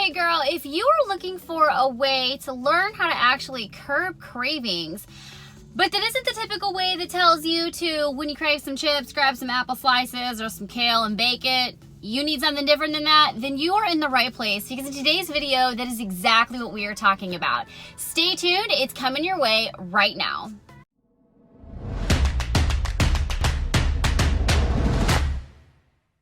Hey girl, if you are looking for a way to learn how to actually curb cravings, but that isn't the typical way that tells you to, when you crave some chips, grab some apple slices or some kale and bake it, you need something different than that, then you are in the right place, because in today's video, that is exactly what we are talking about. Stay tuned, it's coming your way right now.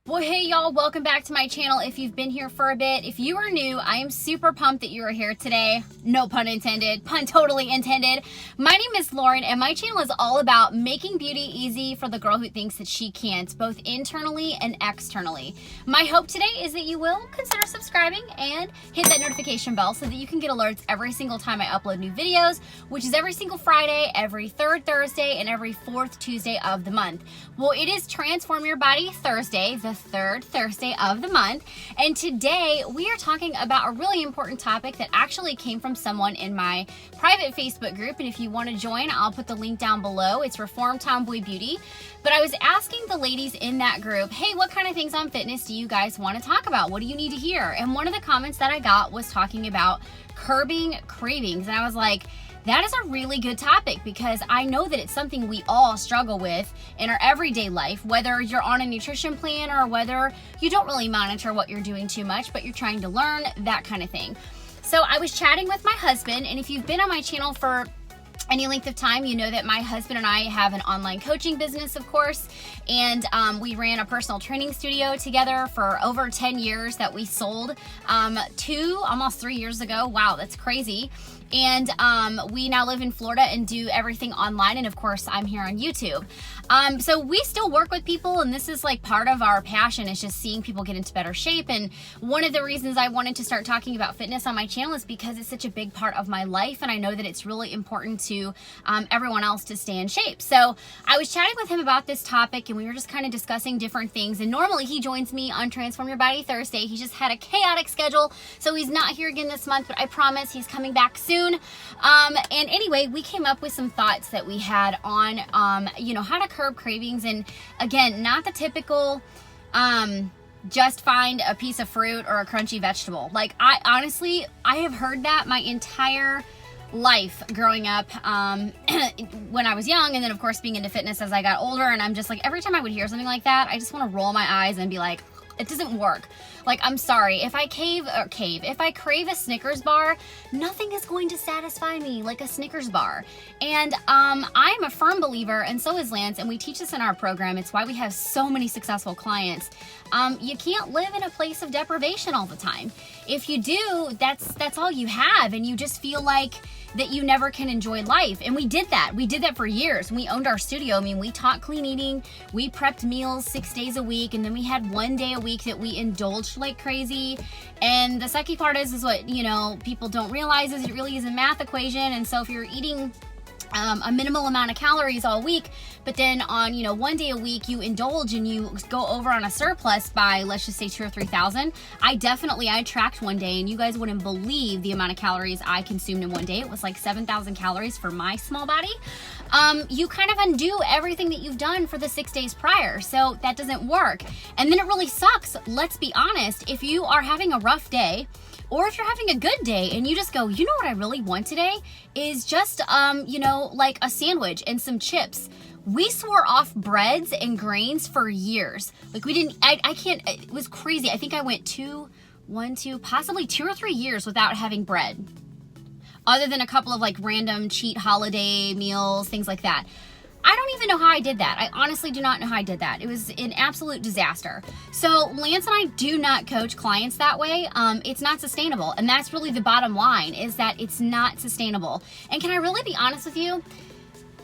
Well, hey y'all, welcome back to my channel. If you've been here for a bit, if you are new, I am super pumped that you are here today. No pun intended, pun totally intended. My name is Lauren, and my channel is all about making beauty easy for the girl who thinks that she can't, both internally and externally. My hope today is that you will consider subscribing and hit that notification bell so that you can get alerts every single time I upload new videos, which is every single Friday, every third Thursday, and every fourth Tuesday of the month. Well, it is Transform Your Body Thursday, the third Thursday of the month, and today we are talking about a really important topic that actually came from someone in my private Facebook group, and if you want to join, I'll put the link down below. It's Reform Tomboy Beauty. But I was asking the ladies in that group, hey, what kind of things on fitness do you guys want to talk about? What do you need to hear? And one of the comments that I got was talking about curbing cravings, and I was like, that is a really good topic, because I know that it's something we all struggle with in our everyday life, whether you're on a nutrition plan or whether you don't really monitor what you're doing too much, but you're trying to learn, that kind of thing. So I was chatting with my husband, and if you've been on my channel for any length of time, you know that my husband and I have an online coaching business, of course, and we ran a personal training studio together for over 10 years that we sold almost 3 years ago. Wow, that's crazy. And we now live in Florida and do everything online, and of course I'm here on YouTube. So we still work with people, and this is like part of our passion, is just seeing people get into better shape. And one of the reasons I wanted to start talking about fitness on my channel is because it's such a big part of my life, and I know that it's really important to everyone else to stay in shape. So I was chatting with him about this topic, and we were just kind of discussing different things. And normally he joins me on Transform Your Body Thursday. He just had a chaotic schedule, so he's not here again this month, but I promise he's coming back soon. And anyway, we came up with some thoughts that we had on, how to curb cravings. And again, not the typical, just find a piece of fruit or a crunchy vegetable. Like, I have heard that my entire life growing up, when I was young, and then of course being into fitness as I got older. And I'm just like, every time I would hear something like that, I just want to roll my eyes and be like, it doesn't work. Like, I'm sorry, if I crave a Snickers bar, nothing is going to satisfy me like a Snickers bar. And I'm a firm believer, and so is Lance, and we teach this in our program. It's why we have so many successful clients. You can't live in a place of deprivation all the time. If you do, that's all you have, and you just feel like that you never can enjoy life. And we did that. We did that for years. We owned our studio. I mean, we taught clean eating. We prepped meals 6 days a week. And then we had 1 day a week that we indulged like crazy. And the sucky part is what, people don't realize is it really is a math equation. And so if you're eating a minimal amount of calories all week, but then on 1 day a week you indulge and you go over on a surplus by, let's just say, 2,000 or 3,000. I tracked one day, and you guys wouldn't believe the amount of calories I consumed in 1 day. It was like 7,000 calories for my small body. You kind of undo everything that you've done for the 6 days prior, so that doesn't work. And then it really sucks. Let's be honest, if you are having a rough day, or if you're having a good day and you just go, you know what I really want today is just, like a sandwich and some chips. We swore off breads and grains for years. Like, we didn't, I can't, it was crazy. I think I went possibly 2 or 3 years without having bread, other than a couple of like random cheat holiday meals, things like that. I don't even know how I did that. I honestly do not know how I did that. It was an absolute disaster. So Lance and I do not coach clients that way. It's not sustainable. And that's really the bottom line, is that it's not sustainable. And can I really be honest with you?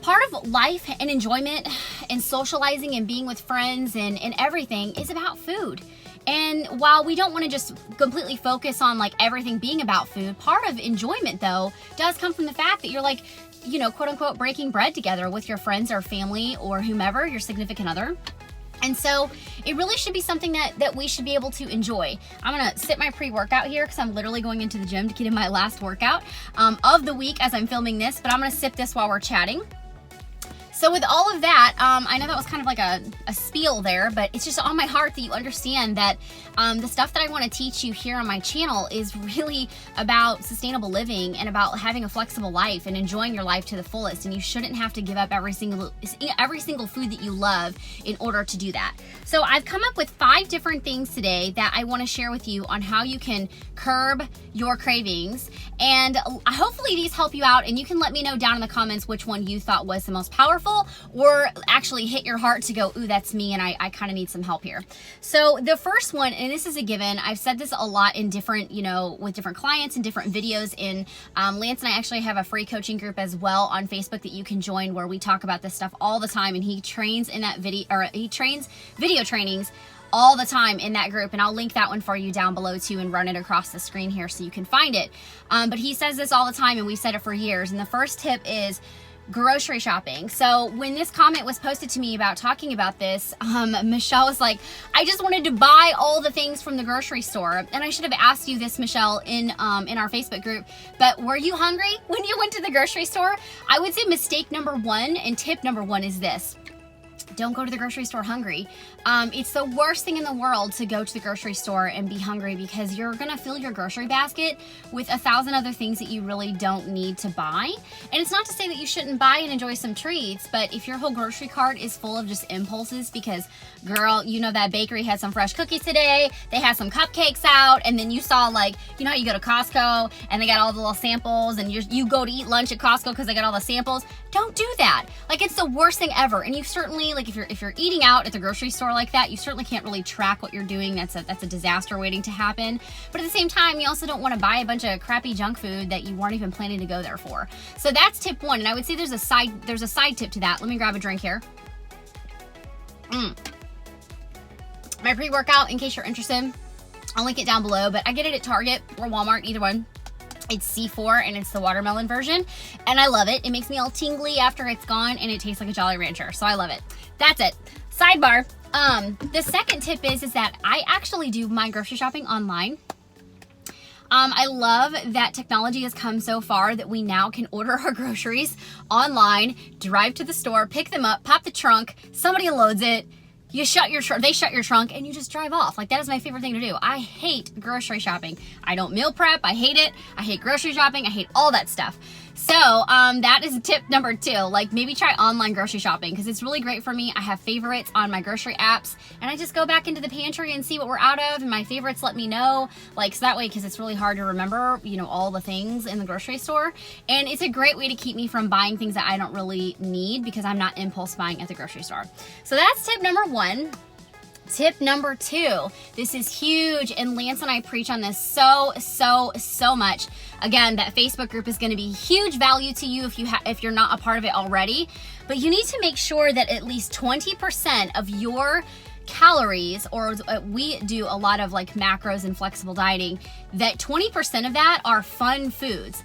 Part of life and enjoyment and socializing and being with friends and everything is about food. And while we don't want to just completely focus on like everything being about food, part of enjoyment though does come from the fact that you're like, quote unquote, breaking bread together with your friends or family or whomever, your significant other. And so it really should be something that we should be able to enjoy. I'm gonna sip my pre-workout here because I'm literally going into the gym to get in my last workout of the week as I'm filming this, but I'm gonna sip this while we're chatting. So with all of that, I know that was kind of like a spiel there, but it's just on my heart that you understand that the stuff that I want to teach you here on my channel is really about sustainable living and about having a flexible life and enjoying your life to the fullest. And you shouldn't have to give up every single food that you love in order to do that. So I've come up with 5 different things today that I want to share with you on how you can curb your cravings. And hopefully these help you out, and you can let me know down in the comments which one you thought was the most powerful or actually hit your heart to go, ooh, that's me and I kind of need some help here. So the first one, and this is a given, I've said this a lot in different, with different clients and different videos in Lance and I actually have a free coaching group as well on Facebook that you can join where we talk about this stuff all the time, and he trains in that he trains video trainings all the time in that group, and I'll link that one for you down below too and run it across the screen here so you can find it. But he says this all the time, and we've said it for years, and the first tip is grocery shopping. So when this comment was posted to me about talking about this, Michelle was like, I just wanted to buy all the things from the grocery store. And I should have asked you this, Michelle, in our Facebook group, but were you hungry when you went to the grocery store? I would say mistake number 1 and tip number 1 is this: don't go to the grocery store hungry. It's the worst thing in the world to go to the grocery store and be hungry, because you're gonna fill your grocery basket with 1,000 other things that you really don't need to buy. And it's not to say that you shouldn't buy and enjoy some treats, but if your whole grocery cart is full of just impulses because, girl, that bakery had some fresh cookies today, they had some cupcakes out, and then you saw, like, how you go to Costco and they got all the little samples, and you go to eat lunch at Costco because they got all the samples. Don't do that. Like, it's the worst thing ever. And you certainly, like, if you're eating out at the grocery store like that, you certainly can't really track what you're doing. That's a disaster waiting to happen. But at the same time, you also don't want to buy a bunch of crappy junk food that you weren't even planning to go there for. So that's tip 1. And I would say there's a side tip to that. Let me grab a drink here. My pre-workout, in case you're interested, I'll link it down below, but I get it at Target or Walmart, either one. It's C4 and it's the watermelon version, and I love it. It makes me all tingly after it's gone, and it tastes like a Jolly Rancher, so I love it. That's it. Sidebar. The second tip is that I actually do my grocery shopping online. I love that technology has come so far that we now can order our groceries online, drive to the store, pick them up, pop the trunk, somebody loads it, they shut your trunk, and you just drive off. Like, that is my favorite thing to do. I hate grocery shopping. I don't meal prep. I hate it. I hate grocery shopping. I hate all that stuff. So that is tip number 2. Like, maybe try online grocery shopping, because it's really great for me. I have favorites on my grocery apps, and I just go back into the pantry and see what we're out of, and my favorites let me know. Like, so that way, because it's really hard to remember, all the things in the grocery store. And it's a great way to keep me from buying things that I don't really need, because I'm not impulse buying at the grocery store. So that's tip number 1. Tip number 2, this is huge, and Lance and I preach on this so much. Again, that Facebook group is going to be huge value to you if you're not a part of it already. But you need to make sure that at least 20% of your calories, or we do a lot of like macros and flexible dieting, that 20% of that are fun foods.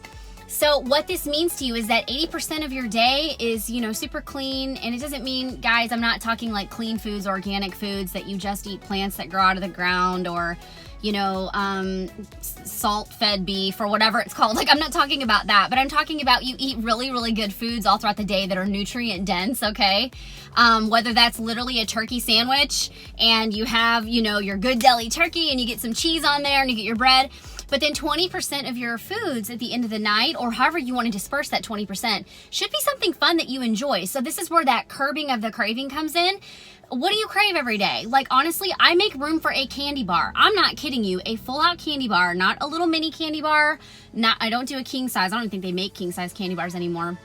So what this means to you is that 80% of your day is, super clean. And it doesn't mean, guys, I'm not talking like clean foods, organic foods that you just eat plants that grow out of the ground, or, salt-fed beef or whatever it's called. Like, I'm not talking about that, but I'm talking about you eat really, really good foods all throughout the day that are nutrient dense, okay? Whether that's literally a turkey sandwich and you have, your good deli turkey and you get some cheese on there and you get your bread. But then 20% of your foods at the end of the night, or however you want to disperse that 20%, should be something fun that you enjoy. So this is where that curbing of the craving comes in. What do you crave every day? Like, honestly, I make room for a candy bar. I'm not kidding you. A full-out candy bar, not a little mini candy bar. I don't do a king size. I don't even think they make king size candy bars anymore.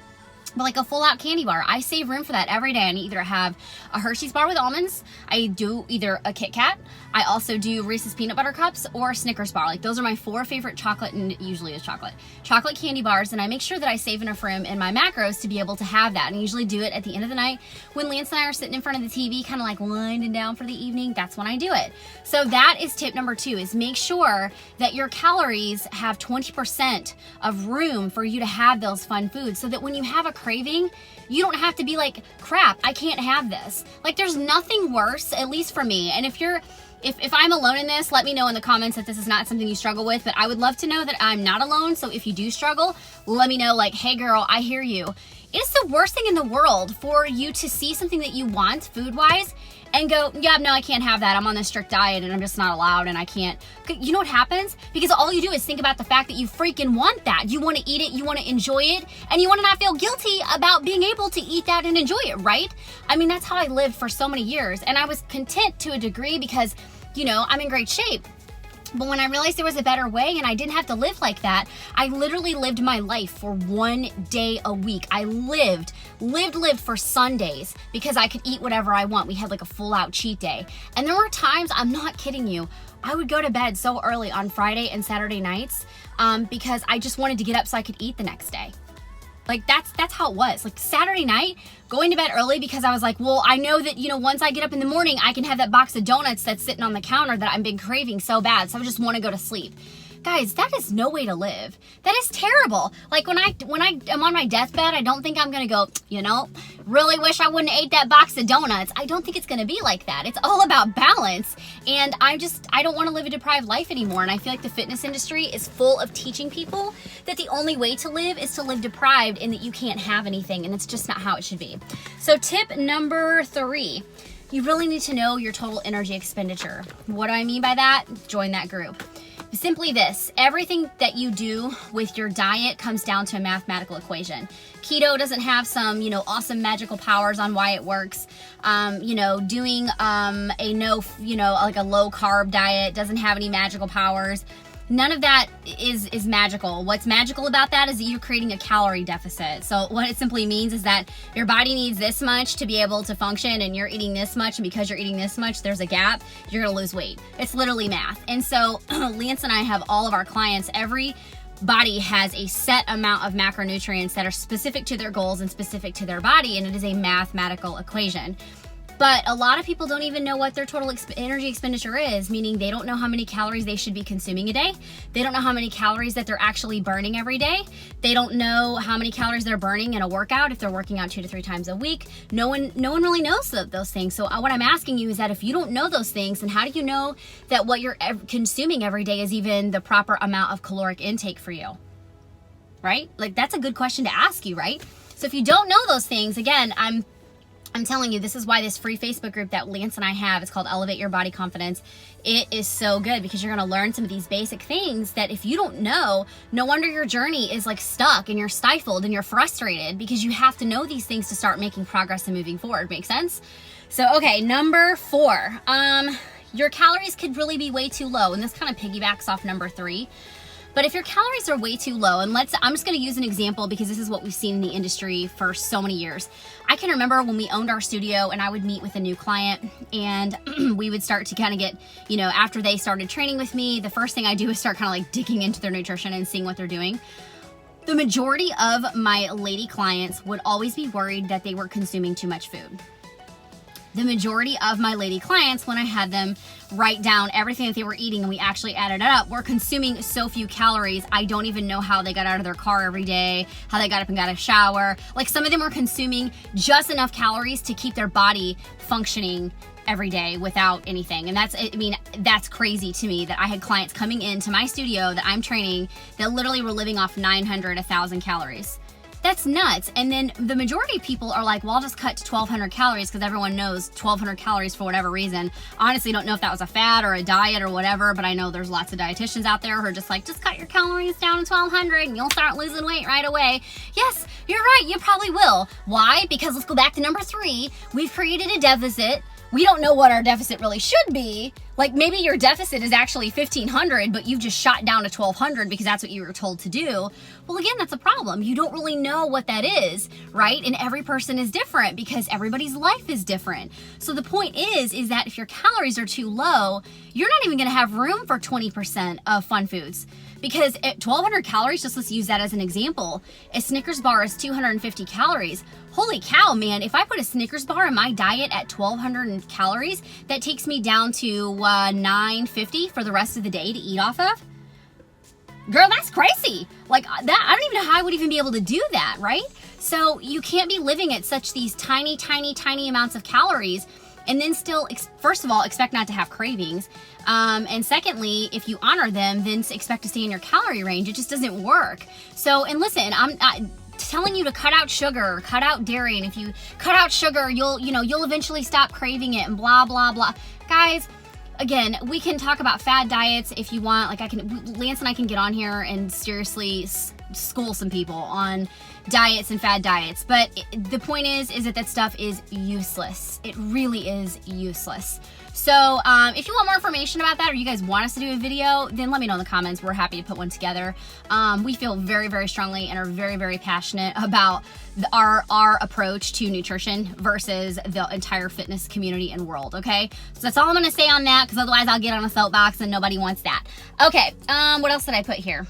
But like a full-out candy bar, I save room for that every day. I either have a Hershey's bar with almonds, I do either a Kit Kat, I also do Reese's Peanut Butter Cups, or a Snickers bar. Like, those are my 4 favorite chocolate, and usually it's chocolate candy bars, and I make sure that I save enough room in my macros to be able to have that. And I usually do it at the end of the night when Lance and I are sitting in front of the TV, kind of like winding down for the evening. That's when I do it. So that is tip number 2, is make sure that your calories have 20% of room for you to have those fun foods, so that when you have a craving, you don't have to be like, crap, I can't have this. Like, there's nothing worse, at least for me. And if I'm alone in this, let me know in the comments if this is not something you struggle with, but I would love to know that I'm not alone. So if you do struggle, let me know, like, hey girl, I hear you. It is the worst thing in the world for you to see something that you want food-wise and go, yeah, no, I can't have that. I'm on this strict diet and I'm just not allowed and I can't. You know what happens? Because all you do is think about the fact that you freaking want that. You want to eat it, you want to enjoy it, and you want to not feel guilty about being able to eat that and enjoy it, right? I mean, that's how I lived for so many years, and I was content to a degree because, you know, I'm in great shape. But when I realized there was a better way and I didn't have to live like that, I literally lived my life for 1 day a week. I lived for Sundays because I could eat whatever I want. We had like a full out cheat day. And there were times, I'm not kidding you, I would go to bed so early on Friday and Saturday nights because I just wanted to get up so I could eat the next day. Like that's how it was. Like Saturday night, going to bed early because I was like, well, I know that, you know, once I get up in the morning, I can have that box of donuts that's sitting on the counter that I've been craving so bad. So I just want to go to sleep. Guys, that is no way to live. That is terrible. Like when I am on my deathbed, I don't think I'm gonna go, you know, really wish I wouldn't have ate that box of donuts. I don't think it's gonna be like that. It's all about balance. And I don't want to live a deprived life anymore. And I feel like the fitness industry is full of teaching people that the only way to live is to live deprived and that you can't have anything. And it's just not how it should be. So tip number 3, you really need to know your total energy expenditure. What do I mean by that? Join that group. Simply this, everything that you do with your diet comes down to a mathematical equation. Keto doesn't have some, you know, awesome magical powers on why it works. You know, doing a no, you know, like a low carb diet doesn't have any magical powers. None of that is magical. What's magical about that is that you're creating a calorie deficit. So what it simply means is that your body needs this much to be able to function and you're eating this much, and because you're eating this much, there's a gap, you're gonna lose weight. It's literally math. And so Lance and I have all of our clients, every body has a set amount of macronutrients that are specific to their goals and specific to their body, and it is a mathematical equation. But a lot of people don't even know what their total energy expenditure is, meaning they don't know how many calories they should be consuming a day. They don't know how many calories that they're actually burning every day. They don't know how many calories they're burning in a workout if they're working out 2 to 3 times a week. No one really knows those things. So what I'm asking you is that if you don't know those things, then how do you know that what you're consuming every day is even the proper amount of caloric intake for you? Right? Like that's a good question to ask you, right? So if you don't know those things, again, I'm telling you, this is why this free Facebook group that Lance and I have, it's called Elevate Your Body Confidence. It is so good because you're going to learn some of these basic things that if you don't know, no wonder your journey is like stuck and you're stifled and you're frustrated, because you have to know these things to start making progress and moving forward. Make sense? So, okay, number 4, your calories could really be way too low. And this kind of piggybacks off number 3. But if your calories are way too low, and I'm just gonna use an example because this is what we've seen in the industry for so many years. I can remember when we owned our studio and I would meet with a new client and we would start to kind of get, you know, after they started training with me, the first thing I do is start kind of like digging into their nutrition and seeing what they're doing. The majority of my lady clients would always be worried that they were consuming too much food. The majority of my lady clients, when I had them write down everything that they were eating and we actually added it up, were consuming so few calories. I don't even know how they got out of their car every day, how they got up and got a shower. Like some of them were consuming just enough calories to keep their body functioning every day without anything. And that's crazy to me that I had clients coming into my studio that I'm training that literally were living off 900, 1,000 calories. That's nuts. And then the majority of people are like, well, I'll just cut to 1,200 calories because everyone knows 1,200 calories for whatever reason. Honestly, don't know if that was a fad or a diet or whatever, but I know there's lots of dietitians out there who are just like, just cut your calories down to 1,200 and you'll start losing weight right away. Yes, you're right. You probably will. Why? Because let's go back to number 3. We've created a deficit. We don't know what our deficit really should be. Like maybe your deficit is actually 1,500, but you've just shot down to 1,200 because that's what you were told to do. Well, again, that's a problem. You don't really know what that is, right? And every person is different because everybody's life is different. So the point is that if your calories are too low, you're not even gonna have room for 20% of fun foods. Because at 1,200 calories, just let's use that as an example, a Snickers bar is 250 calories. Holy cow, man, if I put a Snickers bar in my diet at 1,200 calories, that takes me down to 950 for the rest of the day to eat off of. Girl, that's crazy. Like that, I don't even know how I would even be able to do that, right? So you can't be living at such these tiny, tiny, tiny amounts of calories and then still, first of all, expect not to have cravings. And secondly, if you honor them, then expect to stay in your calorie range. It just doesn't work. So, and listen, telling you to cut out sugar, cut out dairy, and if you cut out sugar, you'll eventually stop craving it, and blah, blah, blah. Guys, again, we can talk about fad diets if you want. Like Lance and I can get on here and seriously school some people on diets and fad diets. But the point is that stuff is useless. It really is useless. So if you want more information about that, or you guys want us to do a video, then let me know in the comments. We're happy to put one together. We feel very, very strongly and are very, very passionate about our approach to nutrition versus the entire fitness community and world, okay? So that's all I'm gonna say on that, because otherwise I'll get on a soapbox and nobody wants that. Okay, what else did I put here?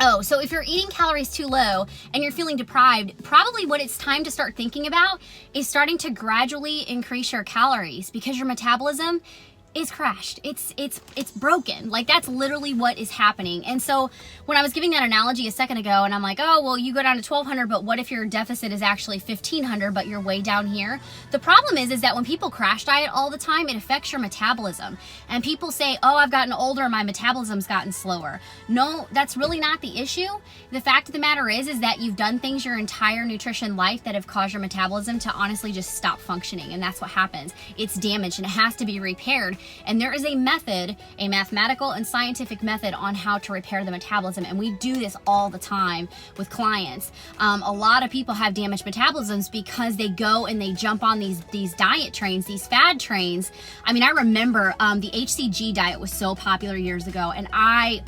Oh, so if you're eating calories too low and you're feeling deprived, probably what it's time to start thinking about is starting to gradually increase your calories, because your metabolism is crashed. It's broken. Like, that's literally what is happening. And so when I was giving that analogy a second ago, and I'm like, oh, well, you go down to 1,200, but what if your deficit is actually 1,500, but you're way down here? The problem is that when people crash diet all the time, it affects your metabolism. And people say, oh, I've gotten older, my metabolism's gotten slower. No, that's really not the issue. The fact of the matter is that you've done things your entire nutrition life that have caused your metabolism to honestly just stop functioning. And that's what happens. It's damaged and it has to be repaired. And there is a method, a mathematical and scientific method on how to repair the metabolism. And we do this all the time with clients. A lot of people have damaged metabolisms because they go and they jump on these diet trains, these fad trains. I mean, I remember the HCG diet was so popular years ago, and I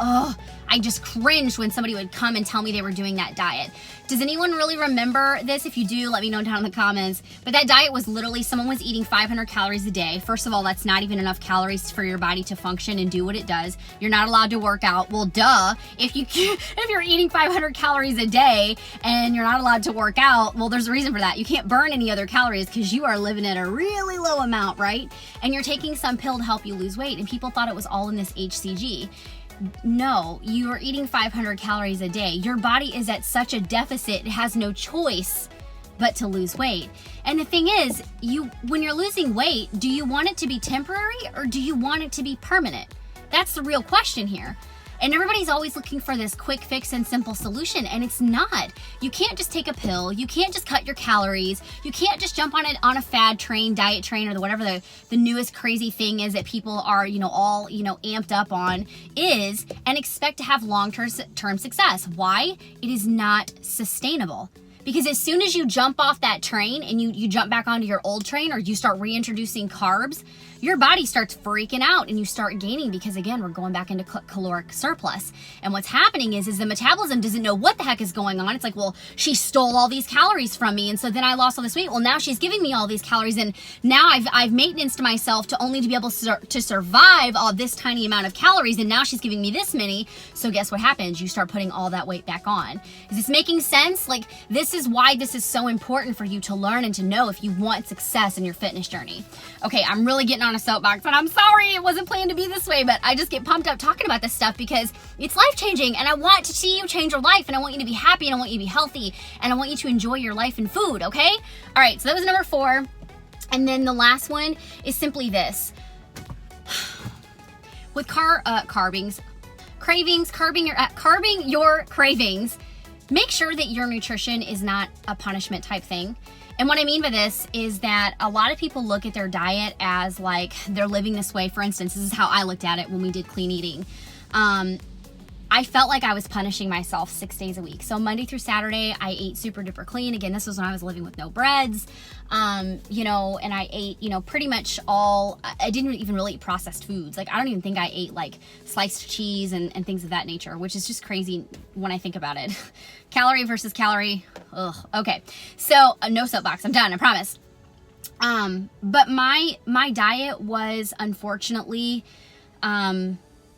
just cringed when somebody would come and tell me they were doing that diet. Does anyone really remember this? If you do, let me know down in the comments. But that diet was literally, someone was eating 500 calories a day. First of all, that's not even enough calories for your body to function and do what it does. You're not allowed to work out. Well, duh. If you're eating 500 calories a day and you're not allowed to work out, well, there's a reason for that. You can't burn any other calories because you are living at a really low amount, right? And you're taking some pill to help you lose weight, and people thought it was all in this HCG. No, you are eating 500 calories a day. Your body is at such a deficit, it has no choice but to lose weight. And the thing is, when you're losing weight, do you want it to be temporary or do you want it to be permanent? That's the real question here. And everybody's always looking for this quick fix and simple solution, and it's not. You can't just take a pill. You can't just cut your calories. You can't just jump on a fad train, diet train, or whatever the newest crazy thing is that people are, all amped up on is, and expect to have long-term success. Why? It is not sustainable. Because as soon as you jump off that train and you jump back onto your old train, or you start reintroducing carbs, your body starts freaking out and you start gaining, because again, we're going back into caloric surplus. And what's happening is the metabolism doesn't know what the heck is going on. It's like, well, she stole all these calories from me, and so then I lost all this weight. Well, now she's giving me all these calories, and now I've maintenanced myself to only to be able to survive all this tiny amount of calories, and now she's giving me this many. So guess what happens? You start putting all that weight back on. Is this making sense? Like, this is why this is so important for you to learn and to know if you want success in your fitness journey. Okay, I'm really getting on a soapbox, and I'm sorry, it wasn't planned to be this way, but I just get pumped up talking about this stuff because it's life-changing, and I want to see you change your life, and I want you to be happy, and I want you to be healthy, and I want you to enjoy your life and food, okay? All right, so that was number 4. And then the last one is simply this. With craving your cravings, make sure that your nutrition is not a punishment type thing. And what I mean by this is that a lot of people look at their diet as like they're living this way. For instance, this is how I looked at it when we did clean eating. I felt like I was punishing myself 6 days a week. So Monday through Saturday, I ate super duper clean. Again, this was when I was living with no breads, and I ate, pretty much I didn't even really eat processed foods. Like, I don't even think I ate like sliced cheese and things of that nature, which is just crazy when I think about it. Calorie versus calorie. Ugh. Okay. So no soapbox. I'm done. I promise. But my diet was unfortunately,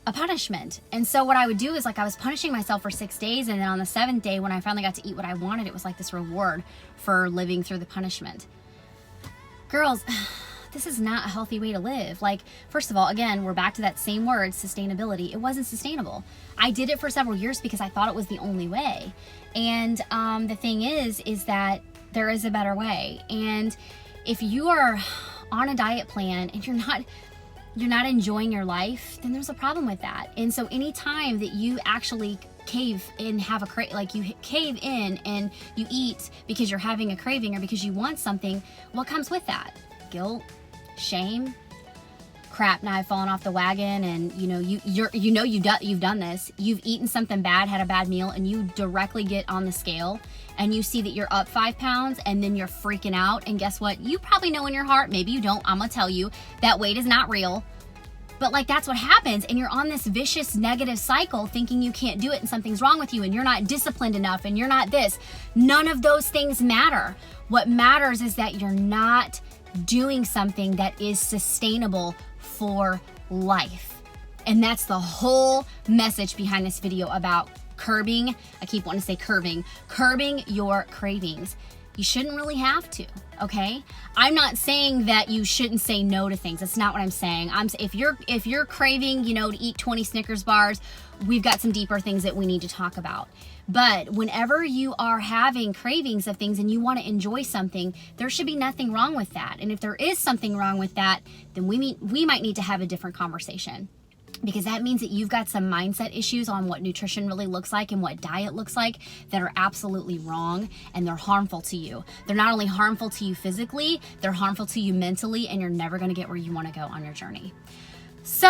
a punishment. And so what I would do is, like, I was punishing myself for 6 days, and then on the 7th day, when I finally got to eat what I wanted, it was like this reward for living through the punishment. Girls, this is not a healthy way to live. Like, first of all, again, we're back to that same word, sustainability. It wasn't sustainable. I did it for several years because I thought it was the only way. And the thing is that there is a better way. And if you are on a diet plan and you're not enjoying your life, then there's a problem with that. And so anytime that you actually cave in, you cave in and you eat because you're having a craving or because you want something, what comes with that? Guilt, shame, crap, now I've fallen off the wagon, and you've done this. You've eaten something bad, had a bad meal, and you directly get on the scale and you see that you're up 5 pounds, and then you're freaking out. And guess what? You probably know in your heart, maybe you don't, I'm gonna tell you, that weight is not real. But like, that's what happens, and you're on this vicious negative cycle thinking you can't do it and something's wrong with you and you're not disciplined enough and you're not this. None of those things matter. What matters is that you're not doing something that is sustainable for life. And that's the whole message behind this video about curbing. I keep wanting to say curbing your cravings. You shouldn't really have to, okay? I'm not saying that you shouldn't say no to things. That's not what I'm saying. If you're craving, to eat 20 Snickers bars, we've got some deeper things that we need to talk about. But whenever you are having cravings of things and you want to enjoy something, there should be nothing wrong with that. And if there is something wrong with that, then we might need to have a different conversation. Because that means that you've got some mindset issues on what nutrition really looks like and what diet looks like that are absolutely wrong, and they're harmful to you. They're not only harmful to you physically, they're harmful to you mentally, and you're never going to get where you want to go on your journey. So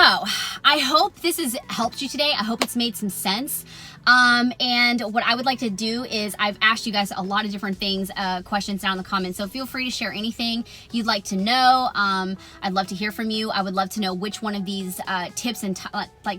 I hope this has helped you today. I hope it's made some sense. And what I would like to do is, I've asked you guys a lot of different things, questions down in the comments. So feel free to share anything you'd like to know. I'd love to hear from you. I would love to know which one of these tips and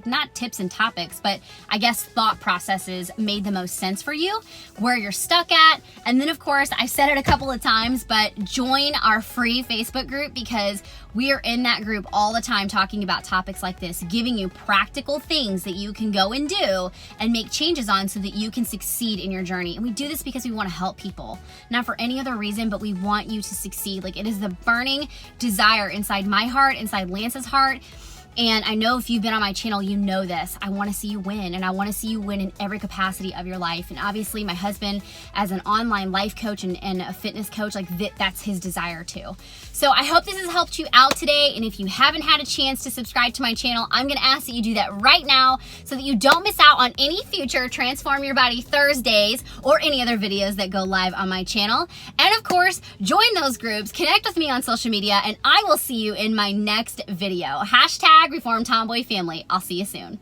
not tips and topics, but I guess thought processes made the most sense for you, where you're stuck at. And then of course, I've said it a couple of times, but join our free Facebook group, because we are in that group all the time talking about topics like this, giving you practical things that you can go and do and make changes on so that you can succeed in your journey. And we do this because we want to help people, not for any other reason, but we want you to succeed. Like, it is the burning desire inside my heart, inside Lance's heart. And I know if you've been on my channel, you know this. I want to see you win, and I want to see you win in every capacity of your life. And obviously my husband, as an online life coach and a fitness coach, that's his desire too. So I hope this has helped you out today. And if you haven't had a chance to subscribe to my channel, I'm going to ask that you do that right now so that you don't miss out on any future Transform Your Body Thursdays or any other videos that go live on my channel. And of course, join those groups, connect with me on social media, and I will see you in my next video. #ReformTomboyFamily. I'll see you soon.